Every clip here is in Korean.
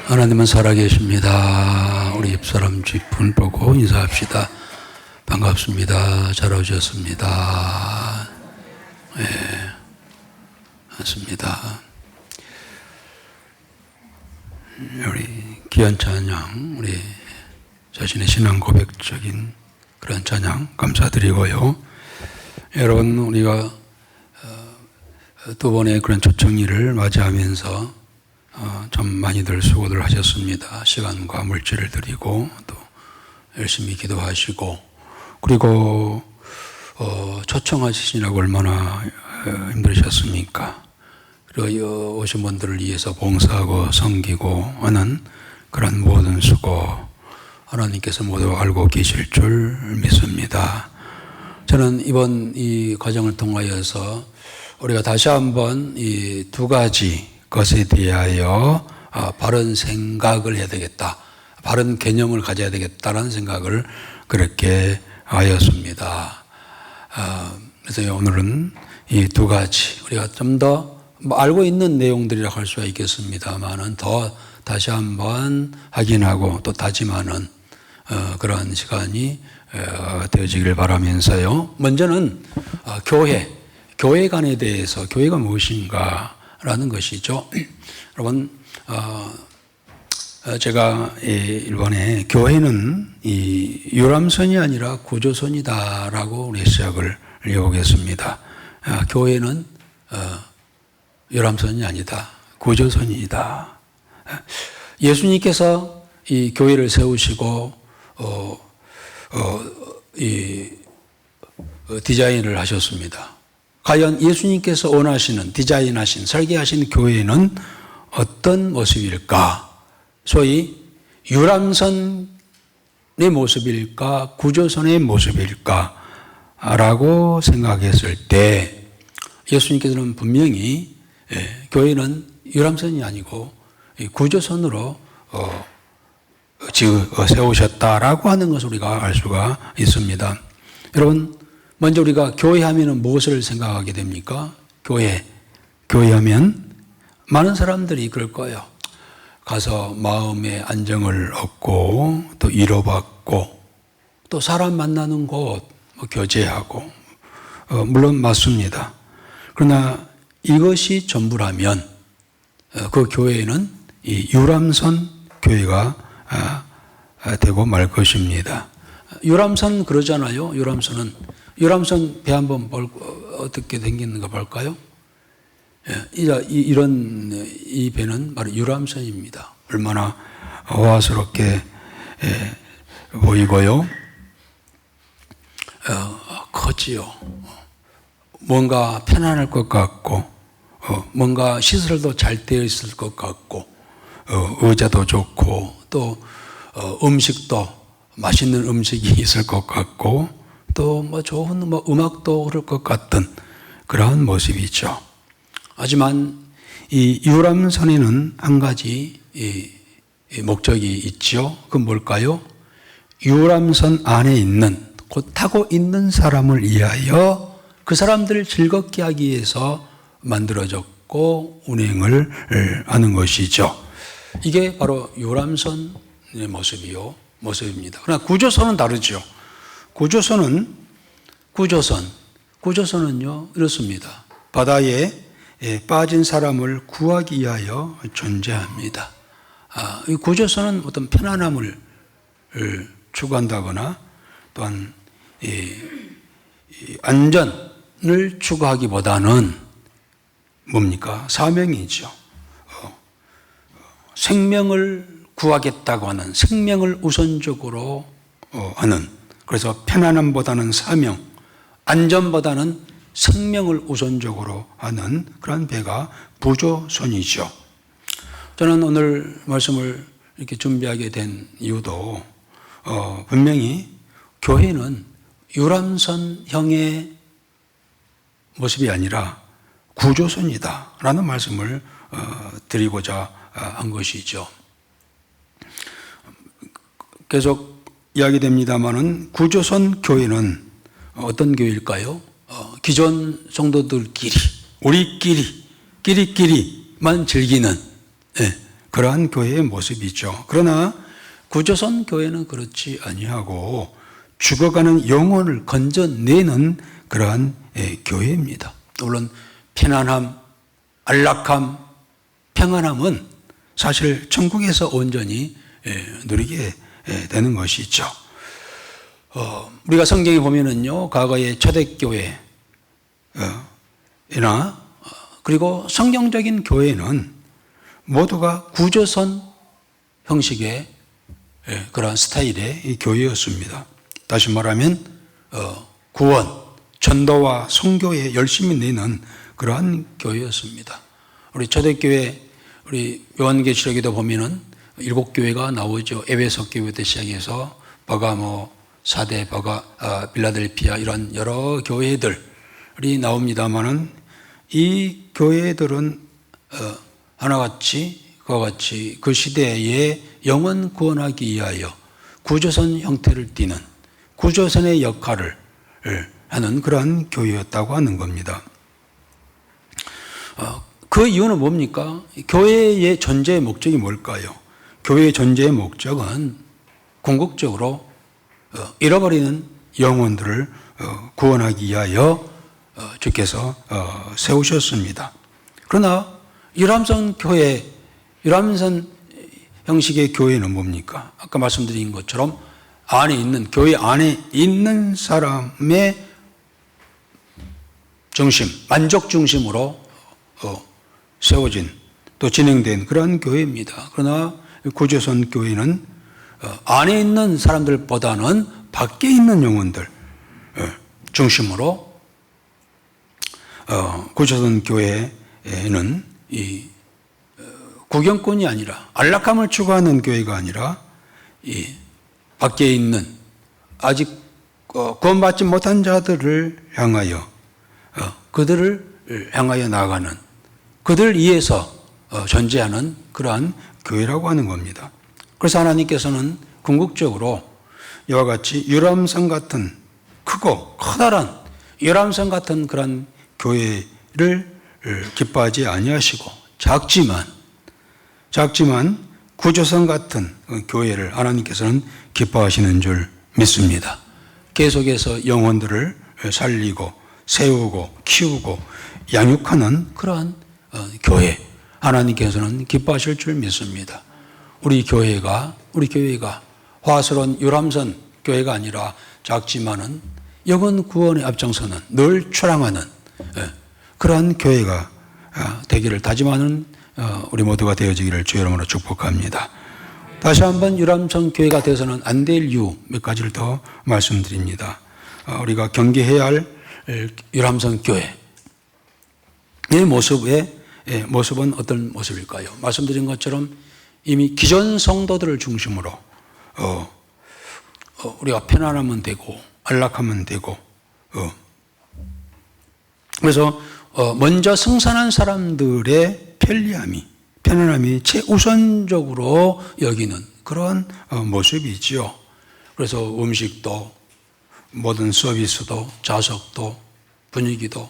하나님은 살아계십니다. 우리 옆사람 뒷분 보고 인사합시다. 반갑습니다. 잘 오셨습니다. 네, 맞습니다. 우리 귀한 찬양, 우리 자신의 신앙 고백적인 그런 찬양 감사드리고요. 여러분, 우리가 두 번의 그런 초청일을 맞이하면서 참 많이들 수고들 하셨습니다. 시간과 물질을 드리고 또 열심히 기도하시고, 그리고 초청하시느라고 얼마나 힘드셨습니까? 그리고 오신 분들을 위해서 봉사하고 섬기고 하는 그런 모든 수고 하나님께서 모두 알고 계실 줄 믿습니다. 저는 이번 이 과정을 통하여서 우리가 다시 한번 이 두 가지 것에 대하여 바른 생각을 해야 되겠다, 바른 개념을 가져야 되겠다라는 생각을 그렇게 하였습니다. 그래서 오늘은 이 두 가지 우리가 좀 더 알고 있는 내용들이라 할 수가 있겠습니다만은 더 다시 한번 확인하고 또 다짐하는 그런 시간이 되어지길 바라면서요. 먼저는 교회관에 대해서, 교회가 무엇인가라는 것이죠. 여러분, 제가 이번에 교회는 이 유람선이 아니라 구조선이다라고 우리 시작을 해보겠습니다. 교회는 유람선이 아니다, 구조선이다. 예수님께서 이 교회를 세우시고 디자인을 하셨습니다. 과연 예수님께서 원하시는, 디자인하신, 설계하신 교회는 어떤 모습일까? 소위 유람선의 모습일까? 구조선의 모습일까? 라고 생각했을 때 예수님께서는 분명히 교회는 유람선이 아니고 구조선으로 세우셨다라고 하는 것을 우리가 알 수가 있습니다. 여러분, 먼저 우리가 교회하면 무엇을 생각하게 됩니까? 교회하면 많은 사람들이 그럴 거예요. 가서 마음의 안정을 얻고 또 위로받고 또 사람 만나는 곳, 교제하고, 물론 맞습니다. 그러나 이것이 전부라면 그 교회는 이 유람선 교회가 되고 말 것입니다. 유람선 그러잖아요. 유람선 배 한번 어떻게 생겼는가 볼까요? 이 배는 바로 유람선입니다. 얼마나 호화스럽게 보이고요. 크지요. 뭔가 편안할 것 같고, 뭔가 시설도 잘 되어 있을 것 같고, 의자도 좋고, 또 음식도 맛있는 음식이 있을 것 같고, 또 좋은 음악도 흐를 것 같은 그러한 모습이죠. 하지만 이 유람선에는 한 가지 목적이 있죠. 그건 뭘까요? 유람선 안에 있는, 곧 타고 있는 사람을 위하여 그 사람들을 즐겁게 하기 위해서 만들어졌고 운행을 하는 것이죠. 이게 바로 유람선의 모습입니다. 그러나 구조선은 다르죠. 구조선은요, 이렇습니다. 바다에 빠진 사람을 구하기 위하여 존재합니다. 이 구조선은 어떤 편안함을 추구한다거나 또한 안전을 추구하기보다는 뭡니까? 사명이죠. 생명을 구하겠다고 하는, 생명을 우선적으로 하는, 그래서 편안함보다는 사명, 안전보다는 생명을 우선적으로 하는 그런 배가 구조선이죠. 저는 오늘 말씀을 이렇게 준비하게 된 이유도 분명히 교회는 유람선형의 모습이 아니라 구조선이다라는 말씀을 드리고자 한 것이죠. 계속 이야기됩니다마는 구조선 교회는 어떤 교회일까요? 기존 성도들끼리, 우리끼리만 즐기는 그러한 교회의 모습이죠. 그러나 구조선 교회는 그렇지 아니하고 죽어가는 영혼을 건져내는 그러한 교회입니다. 물론 편안함, 안락함, 평안함은 사실 천국에서 온전히 누리게 되는 것이죠. 우리가 성경에 보면은요, 과거의 초대교회나 그리고 성경적인 교회는 모두가 구조선 형식의 그러한 스타일의 교회였습니다. 다시 말하면 구원, 전도와 선교에 열심히 내는 그러한 교회였습니다. 우리 초대교회, 우리 요한계시록에도 보면은 7교회가 나오죠. 에베소 교회부터 시작해서 버가모, 사대, 빌라델피아 이런 여러 교회들이 나옵니다만은 이 교회들은 하나같이 그와 같이 그 시대에 영혼 구원하기 위하여 구조선 형태를 띠는 구조선의 역할을 하는 그러한 교회였다고 하는 겁니다. 그 이유는 뭡니까? 교회의 존재의 목적이 뭘까요? 교회의 존재의 목적은 궁극적으로 잃어버리는 영혼들을 구원하기 위하여 주께서 세우셨습니다. 그러나 유람선 교회, 유람선 형식의 교회는 뭡니까? 아까 말씀드린 것처럼 안에 있는, 교회 안에 있는 사람의 중심, 만족 중심으로 세워진 또 진행된 그러한 교회입니다. 그러나 구조선 교회는 안에 있는 사람들보다는 밖에 있는 영혼들 중심으로 구조선 교회는 이 구경꾼이 아니라 안락함을 추구하는 교회가 아니라 이 밖에 있는 아직 구원받지 못한 자들을 향하여 그들을 향하여 나아가는 그들 위해서 존재하는 그러한 교회라고 하는 겁니다. 그래서 하나님께서는 궁극적으로 이와 같이 유람선 같은 크고 커다란 유람선 같은 그런 교회를 기뻐하지 아니하시고 작지만 구조선 같은 교회를 하나님께서는 기뻐하시는 줄 믿습니다. 계속해서 영혼들을 살리고 세우고 키우고 양육하는 그러한 교회, 하나님께서는 기뻐하실 줄 믿습니다. 우리 교회가 화스러운 유람선 교회가 아니라 작지만은 영혼 구원에 앞장서는 늘 출항하는 그러한 교회가 되기를 다짐하는 우리 모두가 되어지기를 주의 이름으로 축복합니다. 다시 한번 유람선 교회가 되어서는 안 될 이유 몇 가지를 더 말씀드립니다. 우리가 경계해야 할 유람선 교회의 모습은 어떤 모습일까요? 말씀드린 것처럼 이미 기존 성도들을 중심으로 우리가 편안하면 되고 안락하면 되고 그래서 먼저 승선한 사람들의 편안함이 최우선적으로 여기는 그런 모습이지요. 그래서 음식도 모든 서비스도 좌석도 분위기도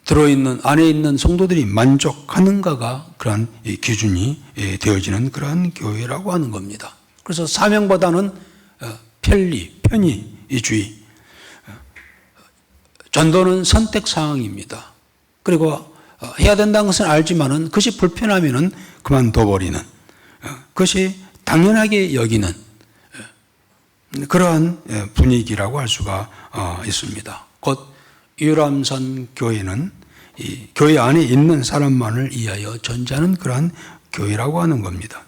들어있는 안에 있는 성도들이 만족하는가가 그런 기준이 되어지는 그런 교회라고 하는 겁니다. 그래서 사명보다는 편의주의, 전도는 선택 사항입니다. 그리고 해야 된다는 것은 알지만은 그것이 불편하면은 그만둬버리는 그것이 당연하게 여기는 그러한 분위기라고 할 수가 있습니다. 곧 유람선 교회는 이 교회 안에 있는 사람만을 위하여 존재하는 그러한 교회라고 하는 겁니다.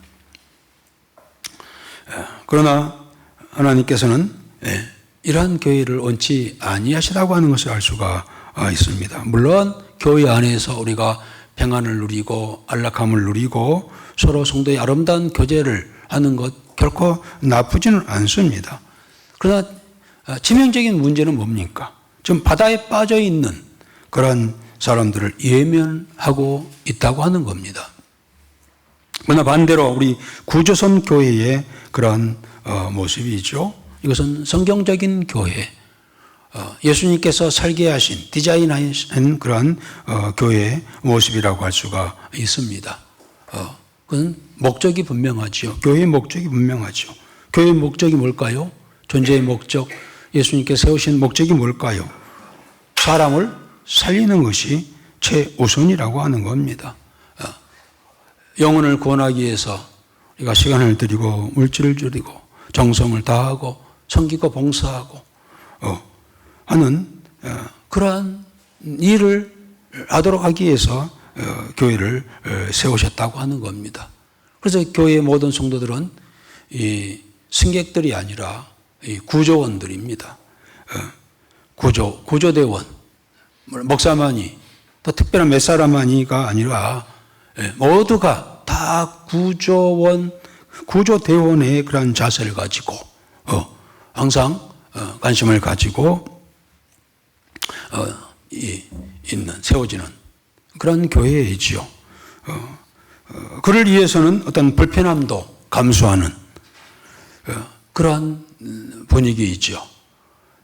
그러나 하나님께서는 이러한 교회를 원치 아니하시다고 하는 것을 알 수가 있습니다. 물론 교회 안에서 우리가 평안을 누리고 안락함을 누리고 서로 성도의 아름다운 교제를 하는 것 결코 나쁘지는 않습니다. 그러나 치명적인 문제는 뭡니까? 지금 바다에 빠져 있는 그런 사람들을 예면하고 있다고 하는 겁니다. 그러나 반대로 우리 구조선 교회의 그런 모습이죠. 이것은 성경적인 교회, 예수님께서 설계하신 디자인하신 그런 교회의 모습이라고 할 수가 있습니다. 그건 목적이 분명하죠. 교회의 목적이 분명하죠. 교회의 목적이 뭘까요? 존재의 목적, 예수님께 세우신 목적이 뭘까요? 사람을 살리는 것이 최우선이라고 하는 겁니다. 영혼을 구원하기 위해서 우리가 시간을 들이고 물질을 들이고 정성을 다하고 섬기고 봉사하고 하는 그러한 일을 하도록 하기 위해서 교회를 세우셨다고 하는 겁니다. 그래서 교회의 모든 성도들은 이 승객들이 아니라 이 구조원들입니다. 구조대원, 목사만이 또 특별한 몇 사람만이가 아니라 모두가 다 구조대원의 그런 자세를 가지고 항상 관심을 가지고 세워지는 그런 교회이지요. 그를 위해서는 어떤 불편함도 감수하는 그러한 분위기이죠.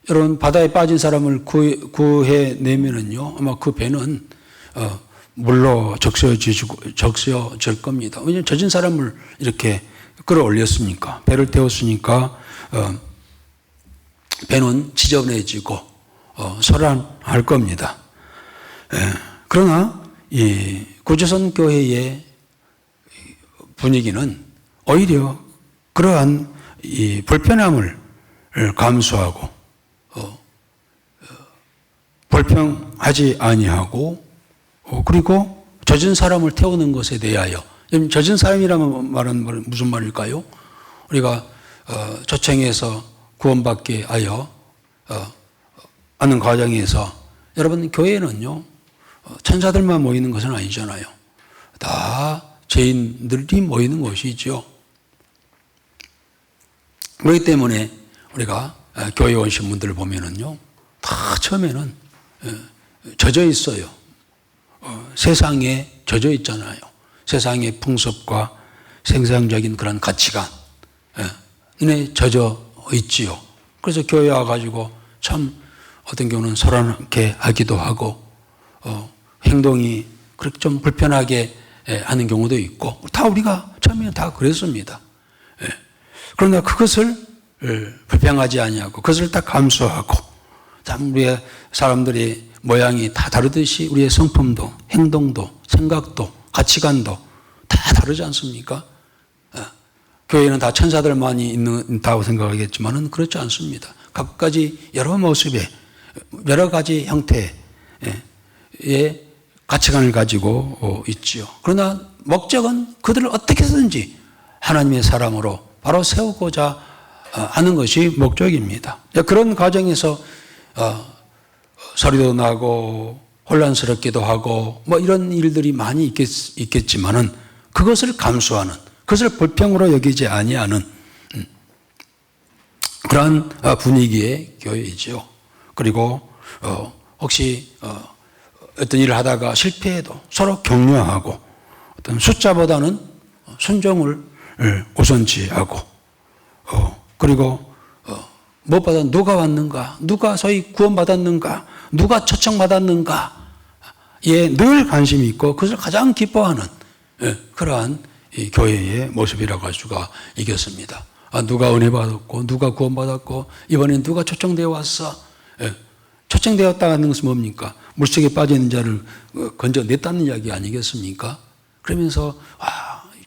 여러분, 바다에 빠진 사람을 구해내면은요, 아마 그 배는 물로 적셔질 겁니다. 왜냐하면 젖은 사람을 이렇게 끌어올렸으니까, 배를 태웠으니까 배는 지저분해지고 소란할 겁니다. 그러나 이 구조선 교회의 분위기는 오히려 그러한 이 불편함을 감수하고 불평하지 아니하고 그리고 젖은 사람을 태우는 것에 대하여, 젖은 사람이라는 말은 무슨 말일까요? 우리가 초청해서 구원받게 하여 하는 과정에서, 여러분, 교회는요 천사들만 모이는 것은 아니잖아요. 다 죄인들이 모이는 곳이죠. 그렇기 때문에 우리가 교회 오신 분들을 보면은요, 다 처음에는 젖어 있어요. 세상에 젖어 있잖아요. 세상의 풍습과 생산적인 그런 가치관에 젖어 있지요. 그래서 교회 와가지고 참 어떤 경우는 소란하게 하기도 하고 행동이 그렇게 좀 불편하게 하는 경우도 있고, 다 우리가 처음에는 다 그랬습니다. 그러나 그것을 불평하지 아니하고 그것을 다 감수하고, 참 우리의 사람들의 모양이 다 다르듯이 우리의 성품도 행동도 생각도 가치관도 다 다르지 않습니까? 교회는 다 천사들만이 있다고 생각하겠지만은 그렇지 않습니다. 각가지 여러 모습의 여러 가지 형태의 가치관을 가지고 있지요. 그러나 목적은 그들을 어떻게 해서든지 하나님의 사람으로 바로 세우고자 하는 것이 목적입니다. 그런 과정에서 소리도 나고 혼란스럽기도 하고 뭐 이런 일들이 많이 있겠지만은 그것을 감수하는, 그것을 불평으로 여기지 아니하는 그런 분위기의 교회이죠. 그리고 혹시 어떤 일을 하다가 실패해도 서로 격려하고 어떤 숫자보다는 순종을 우선시하고 그리고 무엇보다 누가 왔는가, 누가 소위 구원받았는가, 누가 초청받았는가에 늘 관심이 있고 그것을 가장 기뻐하는 그러한 이 교회의 모습이라고 할 수가 있겠습니다. 누가 은혜 받았고 누가 구원받았고 이번엔 누가 초청되어 왔어. 초청되었다는 것은 뭡니까? 물속에 빠져있는 자를 건져냈다는 이야기 아니겠습니까? 그러면서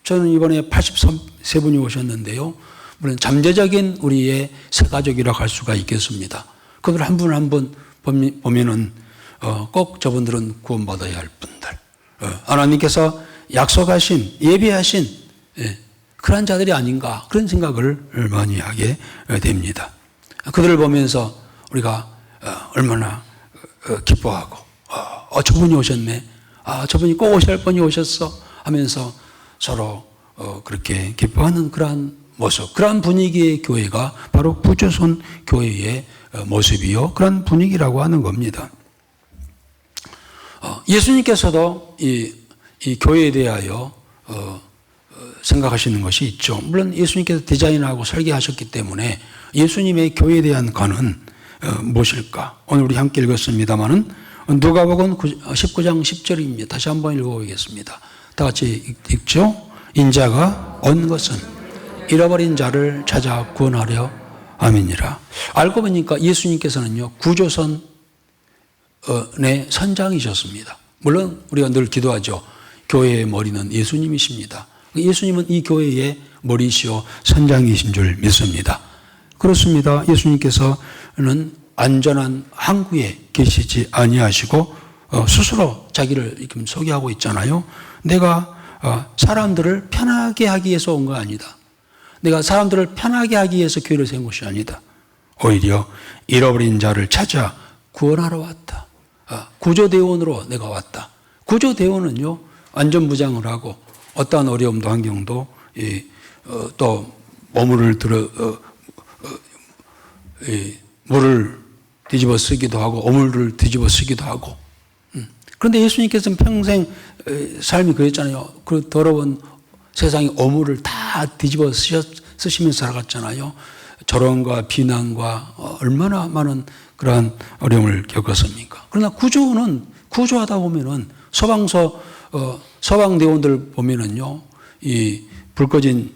저는 이번에 83분이 오셨는데요, 물론 잠재적인 우리의 새가족이라고 할 수가 있겠습니다. 그들 한 분 한 분 보면은 꼭 저분들은 구원받아야 할 분들, 하나님께서 약속하신 예비하신 그런 자들이 아닌가, 그런 생각을 많이 하게 됩니다. 그들을 보면서 우리가 얼마나 기뻐하고 저분이 오셨네, 저분이 꼭 오실 분이 오셨어 하면서 서로 그렇게 기뻐하는 그러한 모습, 그러한 분위기의 교회가 바로 구조선 교회의 모습이요, 그런 분위기라고 하는 겁니다. 예수님께서도 이 교회에 대하여 생각하시는 것이 있죠. 물론 예수님께서 디자인하고 설계하셨기 때문에 예수님의 교회에 대한 관은 무엇일까? 오늘 우리 함께 읽었습니다마는 누가복음 19장 10절입니다. 다시 한번 읽어보겠습니다. 다 같이 읽죠? 인자가 온 것은 잃어버린 자를 찾아 구원하려 함이니라. 알고 보니까 예수님께서는요, 구조선의 선장이셨습니다. 물론 우리가 늘 기도하죠. 교회의 머리는 예수님이십니다. 예수님은 이 교회의 머리시오 선장이신 줄 믿습니다. 그렇습니다. 예수님께서는 안전한 항구에 계시지 아니하시고 스스로 자기를 이렇게 소개하고 있잖아요. 내가 사람들을 편하게 하기 위해서 온 거 아니다. 내가 사람들을 편하게 하기 위해서 교회를 세운 것이 아니다. 오히려 잃어버린 자를 찾아 구원하러 왔다. 구조대원으로 내가 왔다. 구조대원은요, 안전무장을 하고 어떠한 어려움도 환경도 또 오물을 물을 뒤집어 쓰기도 하고 오물을 뒤집어 쓰기도 하고. 그런데 예수님께서는 평생 삶이 그랬잖아요. 그 더러운 세상의 오물을 다 뒤집어 쓰시면서 살아갔잖아요. 조롱과 비난과 얼마나 많은 그러한 어려움을 겪었습니까? 그러나 구조하다 보면은 소방대원들 보면은요, 이 불 꺼진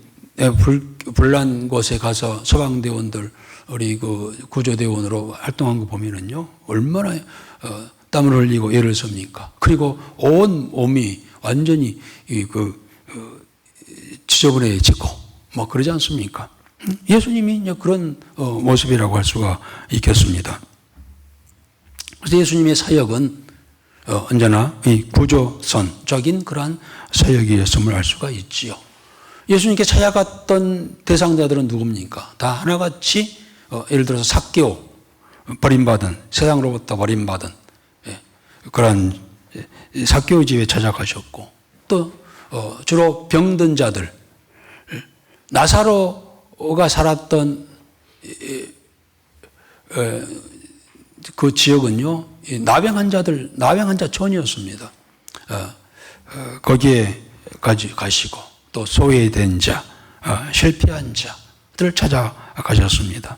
불난 곳에 가서 소방대원들 우리 그 구조대원으로 활동한 거 보면은요, 얼마나 땀을 흘리고 애를 씁니까? 그리고 온 몸이 완전히 지저분해지고 뭐 그러지 않습니까? 예수님이 그런 모습이라고 할 수가 있겠습니다. 그래서 예수님의 사역은 언제나 이 구조선적인 그러한 사역이었음을 알 수가 있지요. 예수님께 찾아갔던 대상자들은 누굽니까? 다 하나같이 예를 들어서 삭개오, 버림받은, 세상으로부터 버림받은 그러한 삭개오 집에 찾아가셨고, 또 주로 병든 자들, 나사로가 살았던 그 지역은요, 나병 환자촌이었습니다. 거기에 가시고, 또 소외된 자, 실패한 자들을 찾아가셨습니다.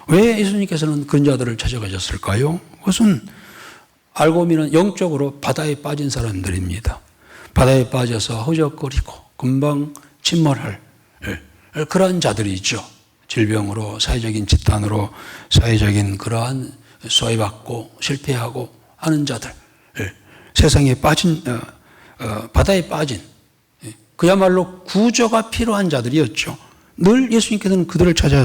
왜 예수님께서는 그런 자들을 찾아가셨을까요? 그것은 알고 보면 영적으로 바다에 빠진 사람들입니다. 바다에 빠져서 허적거리고 금방 침몰할 그러한 자들이죠. 질병으로, 사회적인 집단으로, 사회적인 그러한 소외받고 실패하고 하는 자들, 세상에 빠진, 바다에 빠진, 그야말로 구조가 필요한 자들이었죠. 늘 예수님께서는 그들을 찾아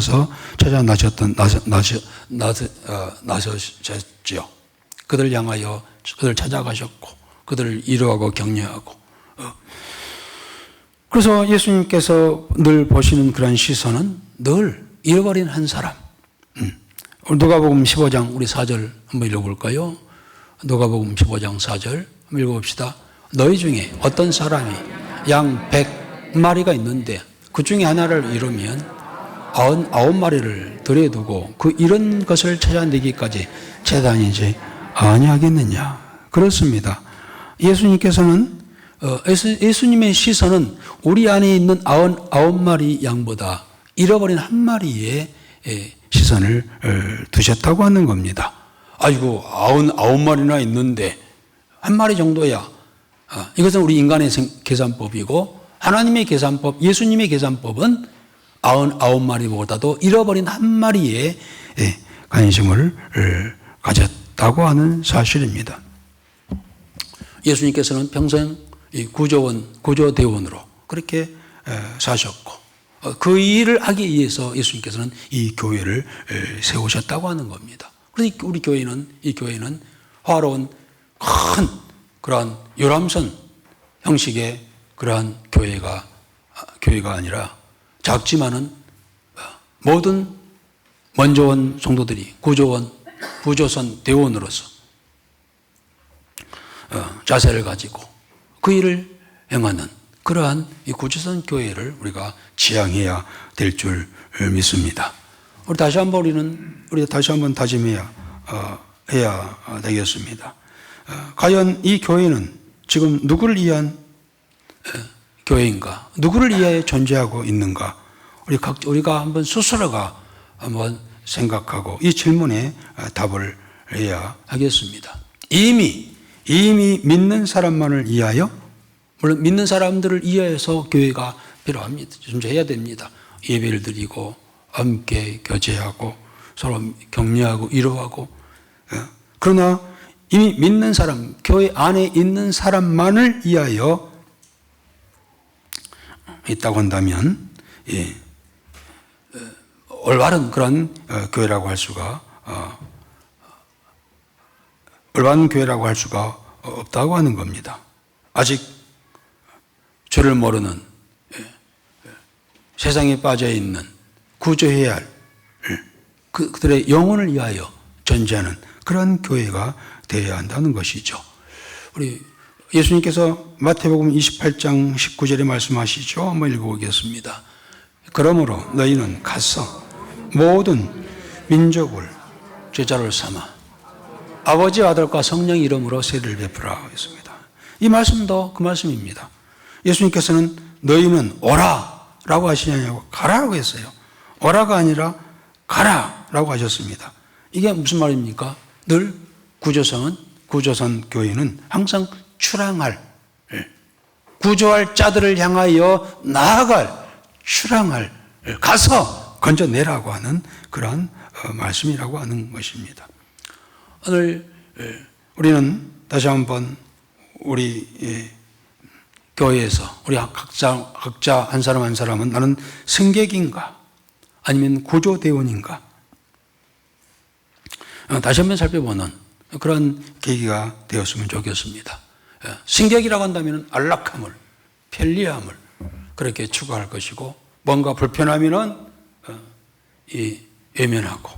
나서셨죠. 그들을 향하여 그들을 찾아가셨고, 그들을 위로하고 격려하고. 그래서 예수님께서 늘 보시는 그런 시선은 늘 잃어버린 한 사람. 누가복음 15장 우리 4절 한번 읽어볼까요? 누가복음 15장 4절 한번 읽어봅시다. 너희 중에 어떤 사람이 양 100마리가 있는데 그 중에 하나를 잃으면 99마리를 들에 두고 그 잃은 것을 찾아내기까지 채다니지 아니하겠느냐. 그렇습니다. 예수님께서는 예수님의 시선은 우리 안에 있는 99마리 양보다 잃어버린 한 마리의 시선을 두셨다고 하는 겁니다. 아이고 99마리나 있는데 한 마리 정도야. 이것은 우리 인간의 계산법이고 하나님의 계산법, 예수님의 계산법은 99마리보다도 잃어버린 한 마리에 관심을 가졌다고 하는 사실입니다. 예수님께서는 평생 구조대원으로 그렇게 사셨고 그 일을 하기 위해서 예수님께서는 이 교회를 세우셨다고 하는 겁니다. 그래서 우리 교회는, 이 교회는 화려한 큰 그러한 요람선 형식의 그러한 교회가 아니라 작지만은 모든 먼저 온 성도들이 구조선 대원으로서 자세를 가지고 그 일을 행하는 그러한 이 구조선 교회를 우리가 지향해야 될 줄 믿습니다. 우리 다시 한번 다짐해야 되겠습니다. 과연 이 교회는 지금 누구를 위한 교회인가? 누구를 위하여 존재하고 있는가? 우리가 한번 스스로가 한번 생각하고 이 질문에 답을 해야 하겠습니다. 이미 믿는 사람만을 위하여, 물론 믿는 사람들을 위하여서 교회가 필요합니다. 존재해야 됩니다. 예배를 드리고 함께 교제하고 서로 격려하고 위로하고. 그러나 이미 믿는 사람, 교회 안에 있는 사람만을 위하여 있다고 한다면 올바른 그런 교회라고 할 수가 올바른 교회라고 할 수가 없다고 하는 겁니다. 아직 죄를 모르는 세상에 빠져 있는 구조해야 할 그들의 영혼을 위하여 존재하는 그런 교회가 되어야 한다는 것이죠. 우리 예수님께서 마태복음 28장 19절에 말씀하시죠. 한번 읽어보겠습니다. 그러므로 너희는 가서 모든 민족을 제자로 삼아 아버지, 아들과 성령 이름으로 세례를 베풀라 했습니다. 이 말씀도 그 말씀입니다. 예수님께서는 너희는 오라라고 하시냐고 가라라고 했어요. 오라가 아니라 가라라고 하셨습니다. 이게 무슨 말입니까? 늘 구조선 교회는 항상 출항할, 구조할 자들을 향하여 나아갈, 출항할, 가서 건져내라고 하는 그런 말씀이라고 하는 것입니다. 오늘 우리는 다시 한번 우리 교회에서 우리 각자 한 사람 한 사람은 나는 승객인가 아니면 구조대원인가 다시 한번 살펴보는 그런 계기가 되었으면 좋겠습니다. 승객이라고 한다면 안락함을, 편리함을 그렇게 추구할 것이고, 뭔가 불편하면은 외면하고,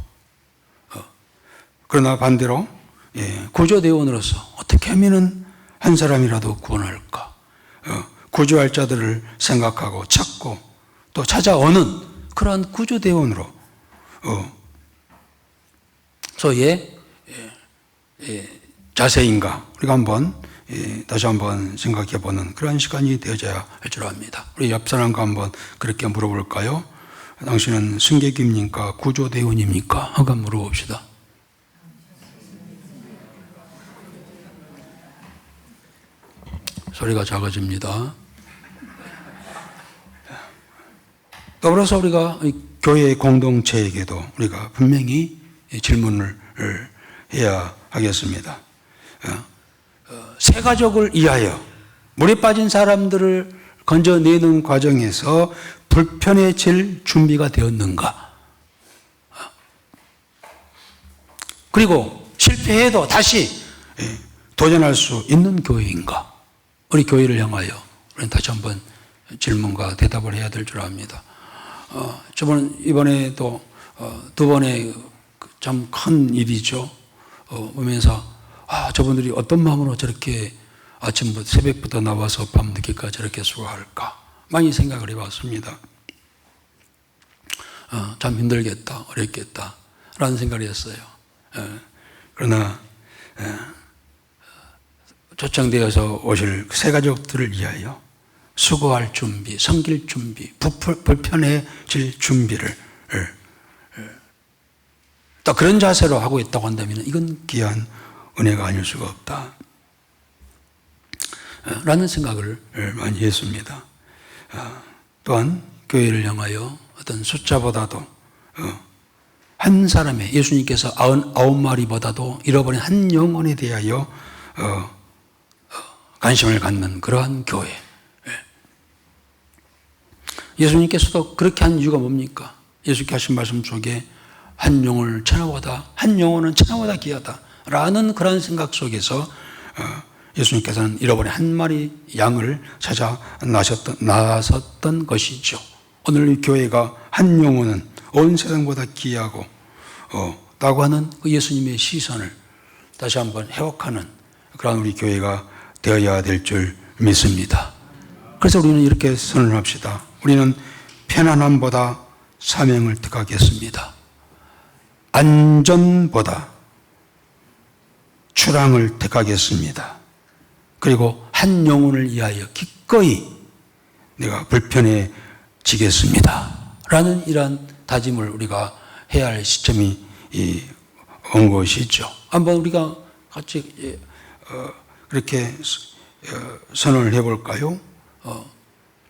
그러나 반대로 구조대원으로서 어떻게 하면은 한 사람이라도 구원할까, 구조할 자들을 생각하고 찾고 또 찾아오는 그러한 구조대원으로 소위의 자세인가 우리가 한번 다시 한번 생각해 보는 그런 시간이 되어져야 할 줄 압니다. 우리 옆 사람과 한번 그렇게 물어볼까요? 당신은 승객입니까? 구조대원입니까? 한번 물어봅시다. 소리가 작아집니다. 더불어서 우리가 교회 공동체에게도 우리가 분명히 질문을 해야 하겠습니다. 새 가족을 위하여 물에 빠진 사람들을 건져내는 과정에서 불편해질 준비가 되었는가? 그리고 실패해도 다시 도전할 수 있는 교회인가? 우리 교회를 향하여 우리는 다시 한번 질문과 대답을 해야 될 줄 압니다. 이번에도 두 번의 참 큰 일이죠. 보면서 저분들이 어떤 마음으로 저렇게 아침부터 새벽부터 나와서 밤늦게까지 저렇게 수고할까 많이 생각을 해봤습니다. 참 힘들겠다, 어렵겠다 라는 생각을 했어요. 그러나 초청되어서 오실 새 가족들을 위하여 수고할 준비, 섬길 준비, 불편해질 준비를 또 그런 자세로 하고 있다고 한다면 이건 귀한 은혜가 아닐 수가 없다 라는 생각을 많이 했습니다. 또한 교회를 향하여 어떤 숫자보다도 한 사람의 예수님께서 99마리보다도 잃어버린 한 영혼에 대하여 관심을 갖는 그러한 교회. 예수님께서도 그렇게 한 이유가 뭡니까? 예수님께 하신 말씀 속에 한 영혼은 천하보다 귀하다라는 그런 생각 속에서 예수님께서는 잃어버린 한 마리 양을 찾아 나섰던 것이죠. 오늘 이 교회가 한 영혼은 온 세상보다 귀하고 라고 하는 그 예수님의 시선을 다시 한번 회복하는 그런 우리 교회가 되어야 될 줄 믿습니다. 그래서 우리는 이렇게 선언합시다. 우리는 편안함보다 사명을 택하겠습니다. 안전보다 출항을 택하겠습니다. 그리고 한 영혼을 위하여 기꺼이 내가 불편해지겠습니다. 라는 이러한 다짐을 우리가 해야 할 시점이 온 것이죠. 한번 우리가 같이 그렇게 선언을 해볼까요?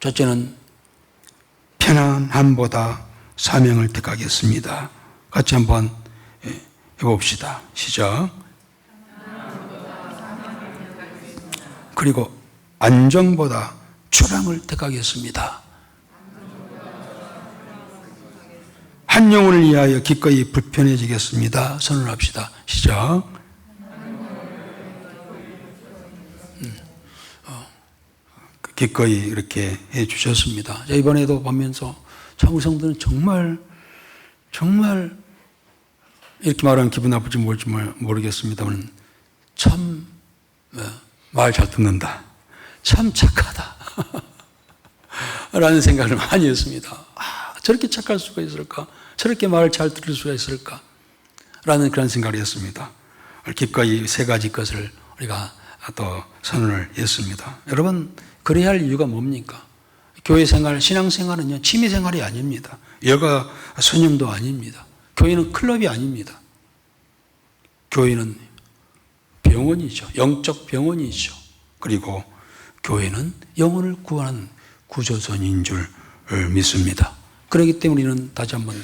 첫째는 편안함보다 사명을 택하겠습니다. 같이 한번 해봅시다. 시작. 그리고 안정보다 초랑을 택하겠습니다. 한 영혼을 위하여 기꺼이 불편해지겠습니다. 선언합시다. 시작. 기꺼이 이렇게 해 주셨습니다. 이번에도 보면서 참 우리 성도는 정말 이렇게 말하면 기분 나쁠지 모르겠습니다만 참 말 잘 듣는다. 참 착하다. 라는 생각을 많이 했습니다. 저렇게 착할 수가 있을까? 저렇게 말을 잘 들을 수가 있을까? 라는 그런 생각을 했습니다. 기꺼이 세 가지 것을 우리가 또 선언을 했습니다. 여러분, 그래야 할 이유가 뭡니까? 교회 생활, 신앙 생활은요, 취미 생활이 아닙니다. 여가 선영도 아닙니다. 교회는 클럽이 아닙니다. 교회는 병원이죠. 영적 병원이죠. 그리고 교회는 영혼을 구하는 구조선인 줄 믿습니다. 그렇기 때문에 우리는 다시 한번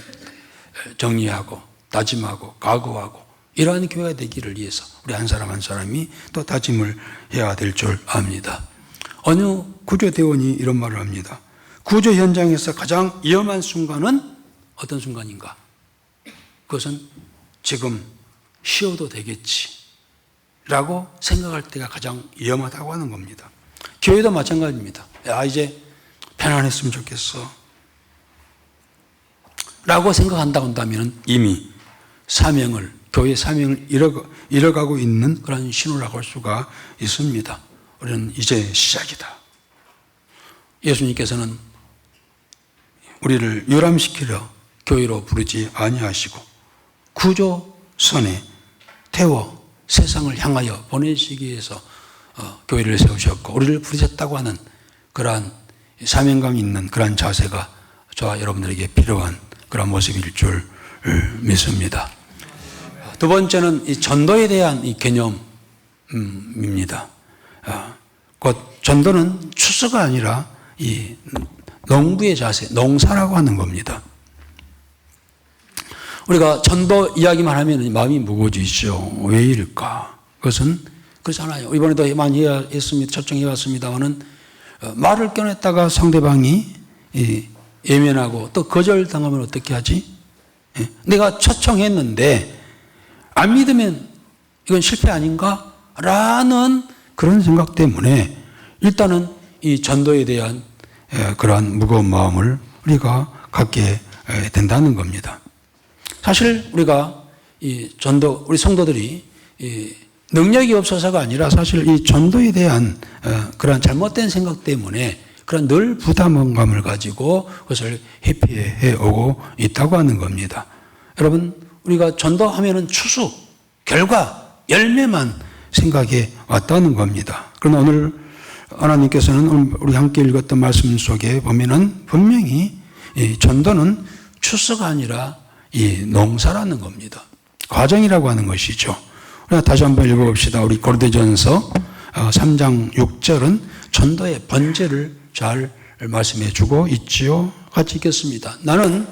정리하고 다짐하고 각오하고 이러한 교회가 되기를 위해서 우리 한 사람 한 사람이 또 다짐을 해야 될 줄 압니다. 어느 구조대원이 이런 말을 합니다. 구조 현장에서 가장 위험한 순간은 어떤 순간인가? 그것은 지금 쉬어도 되겠지 라고 생각할 때가 가장 위험하다고 하는 겁니다. 교회도 마찬가지입니다. 이제 편안했으면 좋겠어 라고 생각한다고 한다면 이미 교회 사명을 잃어가고 있는 그런 신호라고 할 수가 있습니다. 우리는 이제 시작이다. 예수님께서는 우리를 유람시키려 교회로 부르지 아니하시고 구조선에 태워 세상을 향하여 보내시기 위해서 교회를 세우셨고 우리를 부르셨다고 하는 그러한 사명감 있는 그러한 자세가 저와 여러분들에게 필요한 그런 모습일 줄 믿습니다. 두 번째는 이 전도에 대한 이 개념입니다. 곧 전도는 추수가 아니라 이 농부의 자세, 농사라고 하는 겁니다. 우리가 전도 이야기만 하면 마음이 무거워지죠. 왜일까? 그것은 그렇잖아요. 이번에도 많이 했습니다. 초청해 왔습니다만은 말을 꺼냈다가 상대방이 예면하고 또 거절당하면 어떻게 하지? 내가 초청했는데 안 믿으면 이건 실패 아닌가? 라는 그런 생각 때문에 일단은 이 전도에 대한 그러한 무거운 마음을 우리가 갖게 된다는 겁니다. 사실 우리가 이 전도, 우리 성도들이 이 능력이 없어서가 아니라 사실 이 전도에 대한 그런 잘못된 생각 때문에 그런 늘 부담감을 가지고 그것을 회피해 오고 있다고 하는 겁니다. 여러분, 우리가 전도하면은 추수, 결과, 열매만 생각해 왔다는 겁니다. 그러나 오늘 하나님께서는 우리 함께 읽었던 말씀 속에 보면은 분명히 이 전도는 추수가 아니라 이 농사라는 겁니다. 과정이라고 하는 것이죠. 우리가 다시 한번 읽어봅시다. 우리 고린도전서 3장 6절은 전도의 번제를 잘 말씀해 주고 있지요. 같이 읽겠습니다. 나는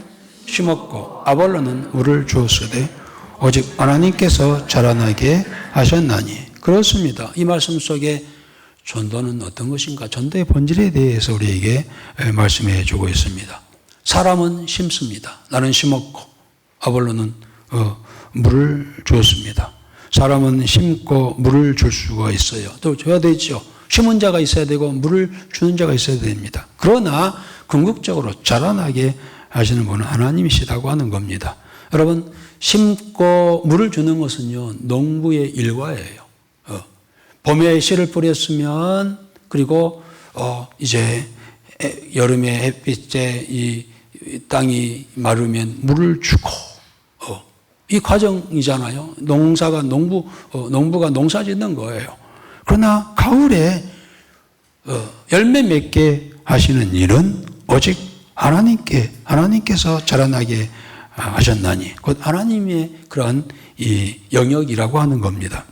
심었고 아볼로는 물을 주었으되 오직 하나님께서 자라나게 하셨나니. 그렇습니다. 이 말씀 속에 전도는 어떤 것인가? 전도의 본질에 대해서 우리에게 말씀해 주고 있습니다. 사람은 심습니다. 나는 심었고 아볼로는 물을 주었습니다. 사람은 심고 물을 줄 수가 있어요. 또 줘야 되죠. 심은 자가 있어야 되고 물을 주는 자가 있어야 됩니다. 그러나 궁극적으로 자라나게 하시는 분은 하나님이시다고 하는 겁니다. 여러분, 심고 물을 주는 것은요, 농부의 일과예요. 봄에 씨를 뿌렸으면, 그리고 이제 여름에 햇빛에 이 땅이 마르면 물을 주고, 이 과정이잖아요. 농부가 농사 짓는 거예요. 그러나 가을에 열매 맺게 하시는 일은 오직 하나님께서 자라나게 하셨나니 곧 하나님의 그러한 이 영역이라고 하는 겁니다.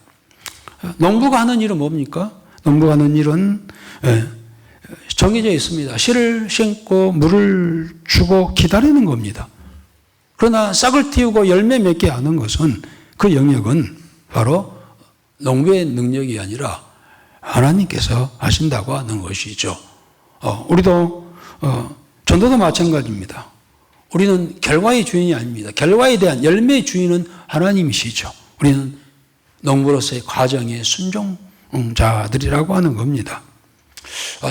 농부가 하는 일은 뭡니까? 농부가 하는 일은 정해져 있습니다. 씨를 심고 물을 주고 기다리는 겁니다. 그러나 싹을 틔우고 열매 맺게 하는 것은 그 영역은 바로 농부의 능력이 아니라 하나님께서 하신다고 하는 것이죠. 우리도 전도도 마찬가지입니다. 우리는 결과의 주인이 아닙니다. 결과에 대한 열매의 주인은 하나님이시죠. 우리는 농부로서의 과정의 순종자들이라고 하는 겁니다.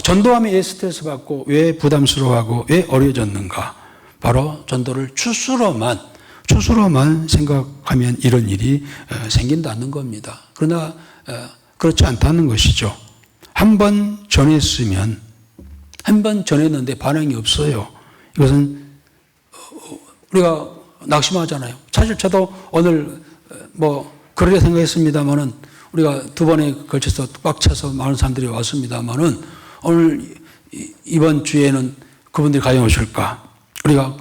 전도하면 왜 스트레스 받고 왜 부담스러워하고 왜 어려워졌는가? 바로 전도를 추수로만 생각하면 이런 일이 생긴다는 겁니다. 그러나 그렇지 않다는 것이죠. 한 번 전했는데 반응이 없어요. 이것은 우리가 낙심하잖아요. 사실 저도 오늘 그러려 생각했습니다만은 우리가 두 번에 걸쳐서 꽉 차서 많은 사람들이 왔습니다만은 오늘 이번 주에는 그분들이 과연 오실까? 우리가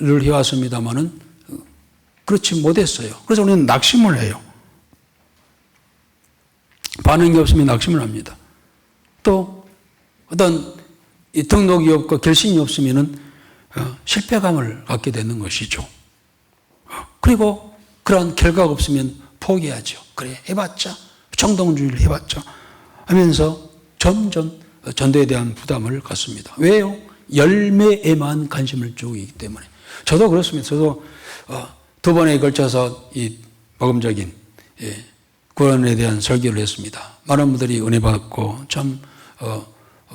늘 해왔습니다만은 그렇지 못했어요. 그래서 우리는 낙심을 해요. 반응이 없으면 낙심을 합니다. 또 어떤 등록이 없고 결심이 없으면은 실패감을 갖게 되는 것이죠. 그리고 그런 결과가 없으면 포기하죠. 그래 해봤자衝動주의를 해봤자 하면서 점점 전도에 대한 부담을 갖습니다. 왜요? 열매에만 관심을 두고 있기 때문에. 저도 그렇습니다. 저도 두 번에 걸쳐서 이 복음적인 구원에 대한 설교를 했습니다. 많은 분들이 은혜 받고 참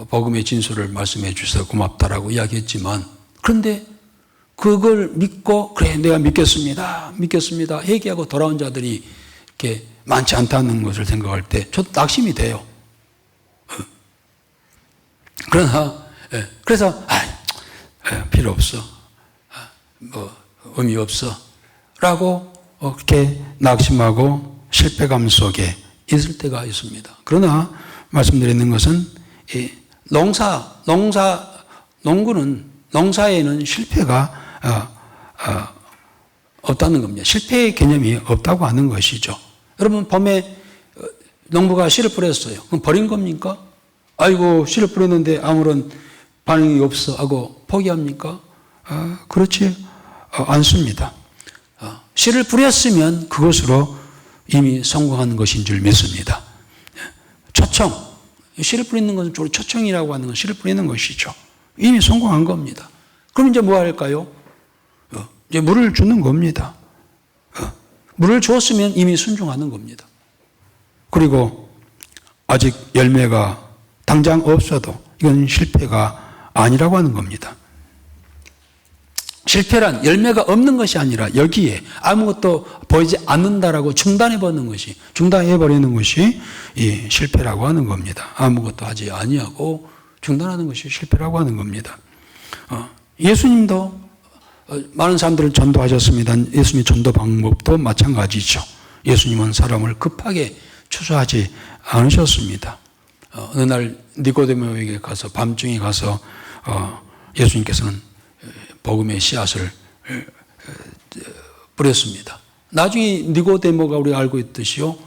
복음의 진술을 말씀해 주셔서 고맙다라고 이야기했지만, 그런데 그걸 믿고 그래 내가 믿겠습니다 얘기하고 돌아온 자들이 이렇게 많지 않다는 것을 생각할 때 저도 낙심이 돼요. 그러나 그래서 필요 없어, 의미 없어 라고 그렇게 낙심하고 실패감 속에 있을 때가 있습니다. 그러나 말씀드리는 것은 농사에는 실패가 없다는 겁니다. 실패의 개념이 없다고 하는 것이죠. 여러분 봄에 농부가 씨를 뿌렸어요. 그럼 버린 겁니까? 아이고 씨를 뿌렸는데 아무런 반응이 없어 하고 포기합니까? 그렇지 않습니다. 씨를 뿌렸으면 그것으로 이미 성공한 것인 줄 믿습니다. 초청, 씨를 뿌리는 것은 주로 초청이라고 하는 건 씨를 뿌리는 것이죠. 이미 성공한 겁니다. 그럼 이제 뭐 할까요? 이제 물을 주는 겁니다. 물을 주었으면 이미 순종하는 겁니다. 그리고 아직 열매가 당장 없어도 이건 실패가 아니라고 하는 겁니다. 실패란 열매가 없는 것이 아니라 여기에 아무것도 보이지 않는다라고 중단해버리는 것이 이 실패라고 하는 겁니다. 아무것도 하지 아니하고 중단하는 것이 실패라고 하는 겁니다. 예수님도 많은 사람들을 전도하셨습니다. 예수님의 전도 방법도 마찬가지죠. 예수님은 사람을 급하게 추수하지 않으셨습니다. 어느 날 니고데모에게 가서 밤중에 가서 예수님께서는 복음의 씨앗을 뿌렸습니다. 나중에 니고데모가 우리가 알고 있듯이요,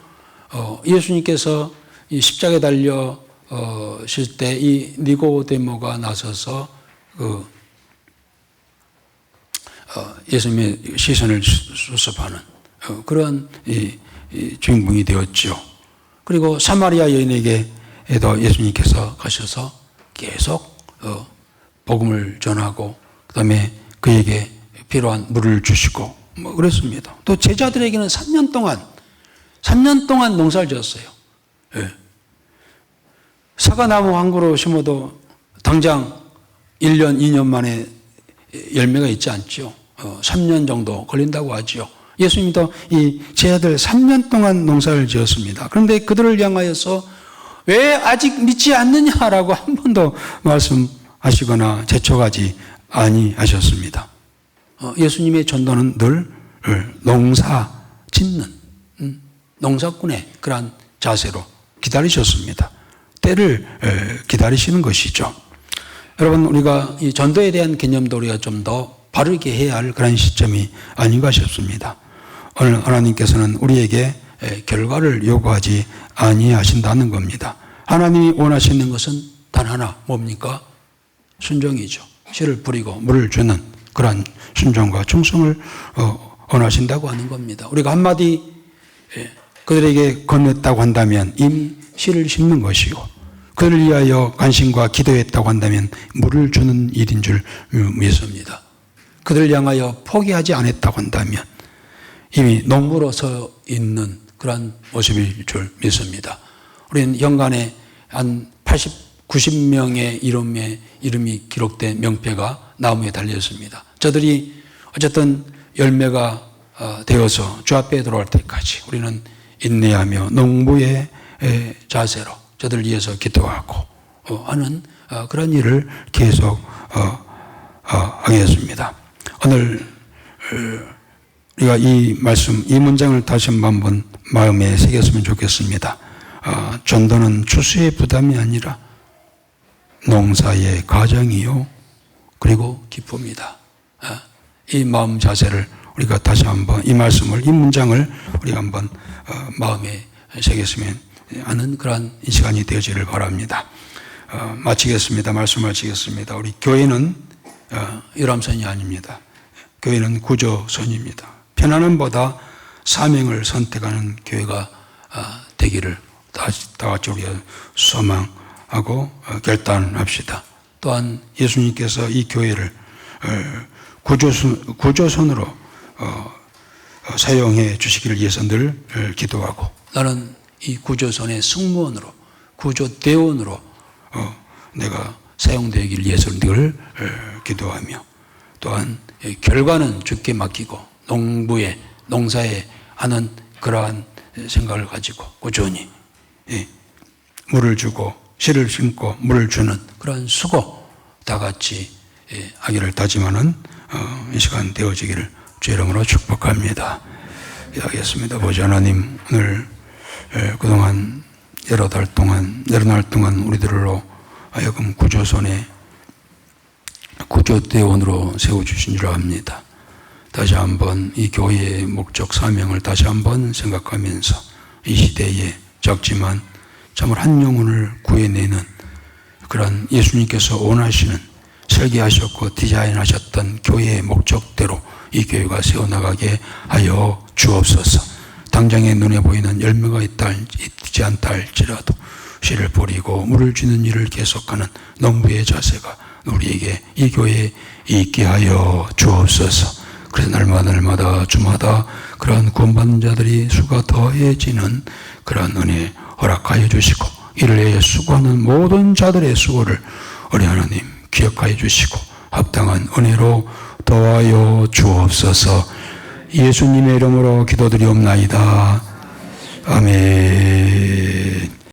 예수님께서 이 십자가에 달려실 때 이 니고데모가 나서서 예수님의 시선을 수습하는 그런 주인공이 되었죠. 그리고 사마리아 여인에게도 예수님께서 가셔서 계속 복음을 전하고 그다음에 그에게 필요한 물을 주시고 그랬습니다. 또 제자들에게는 3년 동안 농사를 지었어요. 사과나무 한 그루 심어도 당장 1년, 2년 만에 열매가 있지 않죠. 3년 정도 걸린다고 하죠. 예수님도 이 제자들 3년 동안 농사를 지었습니다. 그런데 그들을 향하여서 왜 아직 믿지 않느냐라고 한 번도 말씀하시거나 재촉하지 아니하셨습니다. 예수님의 전도는 늘 농사 짓는 농사꾼의 그러한 자세로 기다리셨습니다. 때를 기다리시는 것이죠. 여러분, 우리가 이 전도에 대한 개념도 우리가 좀 더 바르게 해야 할 그런 시점이 아닌가 싶습니다. 오늘 하나님께서는 우리에게 결과를 요구하지 아니하신다는 겁니다. 하나님이 원하시는 것은 단 하나, 뭡니까? 순종이죠. 씨를 뿌리고 물을 주는 그러한 순종과 충성을 원하신다고 하는 겁니다. 우리가 한마디 그들에게 건넸다고 한다면 이미 씨를 심는 것이고, 그들을 위하여 관심과 기도했다고 한다면 물을 주는 일인 줄 믿습니다. 그들을 향하여 포기하지 않았다고 한다면 이미 농부로 서 있는 그러한 모습일 줄 믿습니다. 우리는 연간에 한 80, 90명의 이름이 기록된 명패가 나무에 달렸습니다. 저들이 어쨌든 열매가 되어서 주 앞에 들어올 때까지 우리는 인내하며 농부의 자세로 저들을 위해서 기도하고 하는 그런 일을 계속 하겠습니다. 오늘 우리가 이 말씀, 이 문장을 다시 한번 마음에 새겼으면 좋겠습니다. 전도는 추수의 부담이 아니라 농사의 과정이요, 그리고 기쁨이다. 이 마음 자세를 우리가 다시 한번 이 말씀을, 이 문장을 우리가 한번 마음에 새겼으면 하는 그러한 시간이 되어지를 바랍니다. 마치겠습니다. 말씀 마치겠습니다. 우리 교회는 유람선이 아닙니다. 교회는 구조선입니다. 편안함보다 사명을 선택하는 교회가 되기를 다 같이 우리가 소망하고 결단합시다. 또한 예수님께서 이 교회를 구조선으로 사용해 주시기를 위해서 늘 기도하고, 나는 이 구조선의 승무원으로, 구조대원으로 내가 사용되기를 위해서 늘 기도하며, 또한 결과는 주께 맡기고 농사에 하는 그러한 생각을 가지고 꾸준히 물을 주고 씨를 심고 물을 주는 그런 수고 다 같이 하기를 다짐하는 이 시간 되어지기를 주의 이름으로 축복합니다. 기도하겠습니다. 보좌 하나님, 오늘 그동안 여러 날 동안 우리들로 하여금 구조선의 구조대원으로 세워주신 줄 압니다. 다시 한번 이 교회의 목적 사명을 다시 한번 생각하면서 이 시대에 작지만 참으로 한 영혼을 구해내는 그런 예수님께서 원하시는, 설계하셨고 디자인하셨던 교회의 목적대로 이 교회가 세워나가게 하여 주옵소서. 당장에 눈에 보이는 열매가 있지 않다 할지라도 씨를 뿌리고 물을 주는 일을 계속하는 농부의 자세가 우리에게 이 교회에 있게 하여 주옵소서. 그래서 날마다 주마다 그러한 구원받는 자들이 수가 더해지는 그러한 은혜 허락하여 주시고, 이를 위해 수고하는 모든 자들의 수고를 우리 하나님 기억하여 주시고 합당한 은혜로 도와여 주옵소서. 예수님의 이름으로 기도드리옵나이다. 아멘.